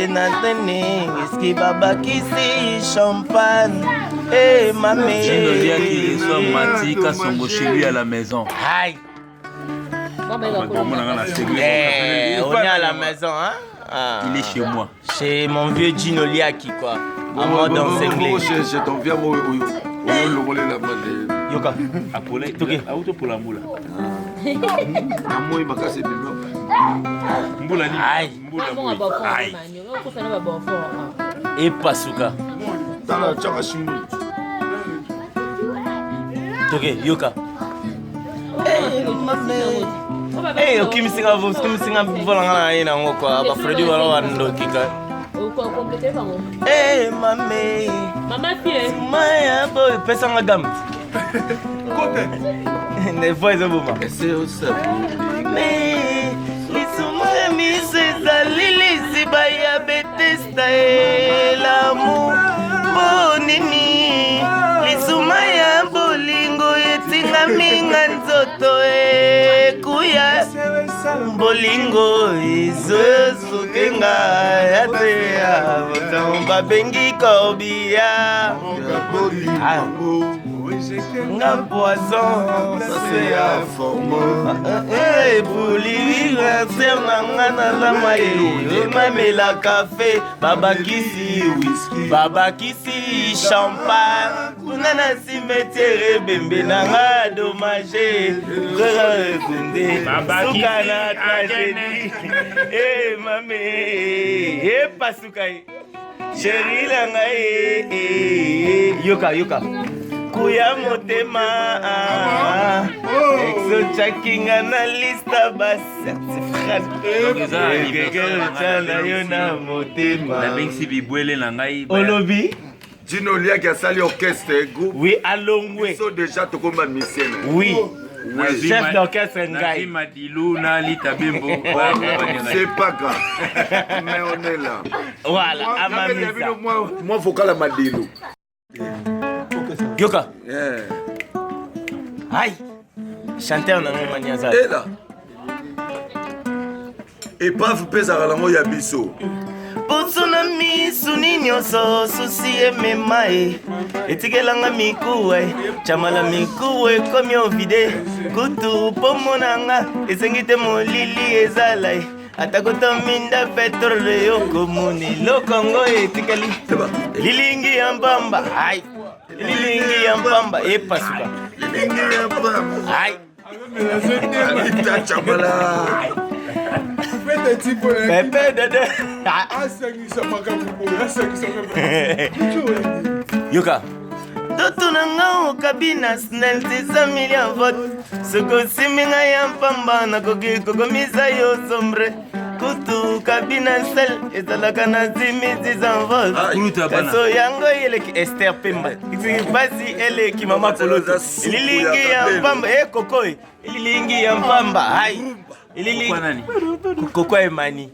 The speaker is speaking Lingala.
Nathalie, whisky babakisi champagne. Eh mamé. Gino Lia qui reçoit Matika Songo chez lui à la maison. Aïe. On est à la maison, hein? Ah. Il est chez moi. Chez mon vieux Gino Liaki, quoi. En mode enseigné. Je t'en viens, moi, Yoka. Apolé, auto pour la moula. Moi, il m'a cassé le nom. Moula ni. Aïe. Aïe. Et Pasuka. Ok, Yoka. Eh, okimisinga volanga na ngo kwa ba Freddy wala wando kika. Eh, mame. Mama fie. Maya boy pesa nga gam. Kote. Ne voice buma. C'est au sabou. Mais lisuma miseza lili sibaya betesta l'amour. Bonini. Lisuma ya bolingo yetinga minga nzoto kuya bolingo izosukenga yatea botamba bengi kobia nga poisson c'est à forme bouli serna na lama mamela café babakisi whisky babakisi champagne kuna na cimetière bembe nanga dommage kunde sukana tragédie eh mame eh pasukai chéri langa yoka yoka kuya motema exo chakinga na lista ba certificat na yo na motema La bengsi bibwele na ngai. olobi Gino Lia qui a sali orchestre groupe. oui alongwe Ils sont déjà tout comme un musicien. oui chef d'orchestre ngai Madilu na Lita Bimbo. C'est pas grave. Mais on est là. voilà amamisa Moi, faut qu'elle m'a dit nous. yoka aïe chanteur na ngoma nyaza Et là. Et pas vous pèse à la moya biso. Bosona misuni nyonso susi emema etikelanga mikuwe chamala mikuwe komi ovide kutu pomonanga esengi te molili ezala atako minda petrole yokomoni lokongo etikali lilingi ya mbamba ai lilingi ya mbamba epasuka Lilingi ya mbamba ai alita chamala pepe dede yoka toto na nga okabina snel 600 million vote sokosiminga ya mpamba nakoki kokomisa yo sombre kutu kabina sel ezalaka na 1000 vote kaso yango eleki Esther Pemba basi eleki mama koloto lilingi ya mpamba ekokoi lilingi ya mpamba ai ililingi koko emani